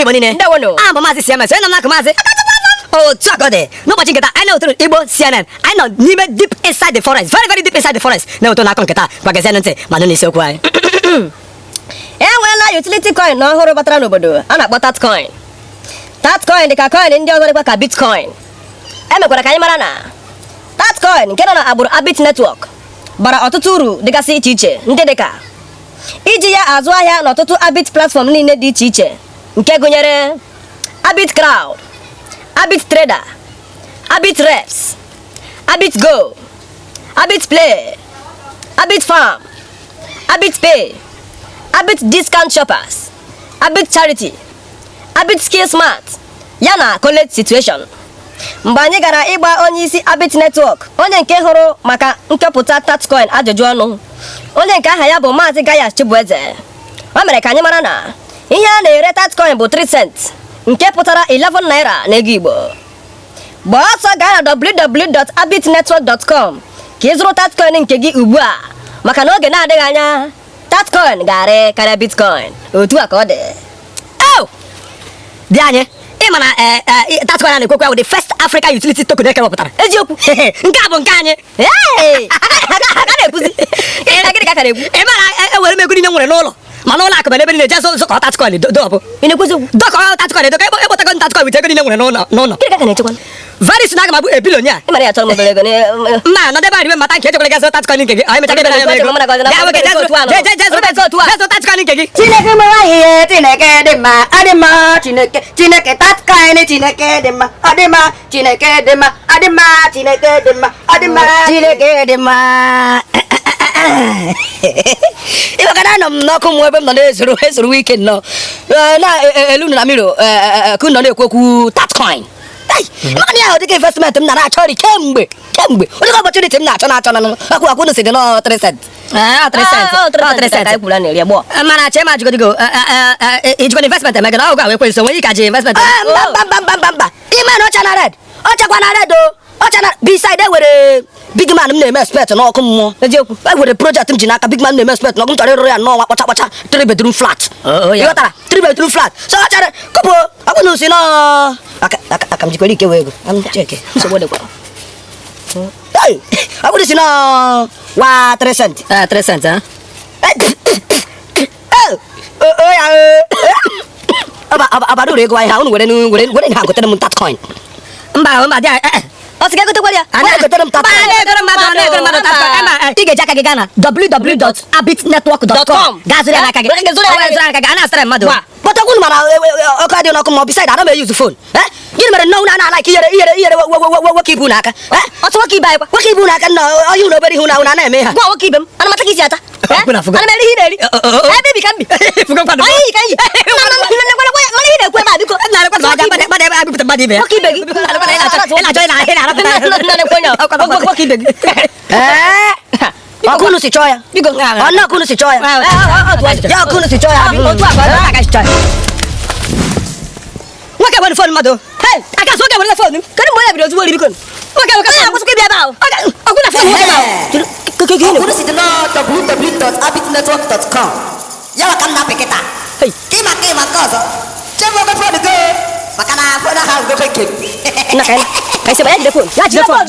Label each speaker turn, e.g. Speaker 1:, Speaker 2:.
Speaker 1: Igbo niile.
Speaker 2: Ndewono.
Speaker 1: Abụ Maazị CMS, onye nọ n'akụ Maazị. Otu a ka ọ dị. N'ụbọchị nketa, anyị na-ewetara Igbo CNN. Anyị nọ n'ime deep inside the forest, very very deep inside the forest. Na-ewetara n'akụ nketa, gwagazienụ ntị ma nụ n'isiokwu anyị.
Speaker 2: Enweela utility coin ọhụrụ batara n'obodo a na-akpọ Tatcoin. Tatcoin dị ka coin ndị ọzọ dịkwa ka Bitcoin. Emekwara ka anyị mara na Tatcoin nke nọ na agbụrụ Abit Network bara ọtụtụ uru dịgasị iche iche ndị dịka iji ya azụ ahịa n'ọtụtụ Abit platform niile dị iche iche nke gụnyere Abit Crowd, Abit Trader, Abit Reps, Abit Go, Abit Play, Abit Farm, Abit Pay, Abit Discount Shoppers, Abit Charity, Abit Skill Smart, yana College Situation. Mgbe anyị gara ịgba onye isi Abit Network, onye nke hụrụ maka nkepụta Tatcoin ajụjụ ọnụ, onye nke aha ya bụ Maazị Gayas Chibueze, o mere ka anyị mara na ihe a na-ere Tatcoin bụ 3 cents, nke pụtara 11 naira n'ego Igbo. Gbaa ọsọ gaa na www.abitnetwork.com ka ị zụrụ Tatcoin nke gị ugbu a, maka na oge na-adịghị anya Tatcoin ga-arị karịa Bitcoin. Otu a ka ọ dị.
Speaker 1: Dị anyị, ịma na Tatcoin a na-ekwekwa bụ the first African utility token ekewapụtara.
Speaker 2: Eziokwu.
Speaker 1: Nke a bụ nke anyị.
Speaker 2: A na-ekwuzi. Gịnị ka a na-ekwu?
Speaker 1: Ị ma na ewere m ego niile nwere n'ụlọ, ma n'ụlọ akụ ebe niile jezo nsọ ka Tatcoin dọbụ.
Speaker 2: Ị na-ekwuzi okwu?
Speaker 1: Dọkọ Tatcoin dọkọ ekpotago Tatcoin wit ego niile nwere n'ụlọ.
Speaker 2: Gịnị ka a na-echekwa?
Speaker 1: Very soon aga m abụ a billionaire.
Speaker 2: Ị mara ya chọrọ m obere ego.
Speaker 1: Mma na debe adịbe mata nke echekwara gazo Tatcoin nke gị. Anyị mechara ebe na ego. Jezo Tatcoin nke gị.
Speaker 3: Chineke mara ihe, Chineke dị mma, adị mma, Chineke Tatcoin, Chineke dị mma, adị mma, Chineke dị mma, adị mma, Chineke dị mma, adị mma,
Speaker 1: Chineke dị mma. Ịba ka na-anọ m n'ọkụ mmụọ ebe m nọ na-ezuru weekend nọ na-elu na mmiri ka nọ na-ekwu okwu Tatcoin. Maka na ya dịka investment m na-achọrị kemgbe onye opportunity m na-achọ akwụ si dị nọ 3 cents. 3 cents. Mana chee ma jigodigo ijikwa investment emege na ọ ga wekwe nso nwere ike ji investment. Mba ime na ọcha na red, ọchakwa na red o, ọcha na beside were big man m na-eme expect n'ọkụ mmụọ. Eziokwu, e nwere project m ji n'aka big man na-eme expect n'ọkụ m chọrọ ịrụrụ ya n'ọnwa kpacha 3 bedroom flat. Ịghọtara? 3 bedroom flat. So ọ chọrọ kọpụ akwụ na osi nọ aka m jikwere ike wee ego. Cheke nsogbu dịkwa. Akwụ na osi nọ wa 3 cents. 3 cents, ha? Abaduru ego anyị ha unu were ha gotere m Tatcoin. Mba dị
Speaker 2: Ọ sị ga-egotekwara ya?
Speaker 1: Ana egotere m Tatcoin. Ị ga-eji aka gị gaa na www.abitnetwork.com. Gaa zụrụ ya n'aka gị. A na-asịrị mmadụ. Kpọtakwunu mana ọkụ adịghị n'ọkụ ma beside ana m eyuzu phone. Gịnị mere nnọọ na ana-like iyere nwoke ibu n'aka?
Speaker 2: Ọtụ nwoke ibe anyị kwa.
Speaker 1: Nwoke ibu n'aka onye ụlọ obere ihu na na-eme ha.
Speaker 2: Gwa nwoke ibe m, ana mata ka isi ata. Ana m eri ihe na-eri. Ebe ibi ka m bi. Onye iyi ka m yi. Mana ihe na-ekwu ebe a biko. Nwoke ibe gị. Nwoke ibe gị.
Speaker 1: Ọkụ unu si chọọ ya. Ọnụ ọkụ unu si chọọ ya. Ya ọkụ unu si chọọ ya. Nwoke were fon mmadụ. Aka sị nwoke were fon.
Speaker 2: Kedu mgbe onye bidoro ozugbo ori biko?
Speaker 1: Nwoke
Speaker 2: akwụsịkwa ịbịa ebe ahụ.
Speaker 1: ọkụ na fon ebe ahụ.
Speaker 3: Ọkụ si dị na www.abitnetwork.com. Ya maka nna pekịta. Ịma nke ọzọ. Chebe obe fon go. Maka na fon ahụ gobe nke m.
Speaker 2: Nna ka anyị. Ka isi banye jide fon. Ya jide fon.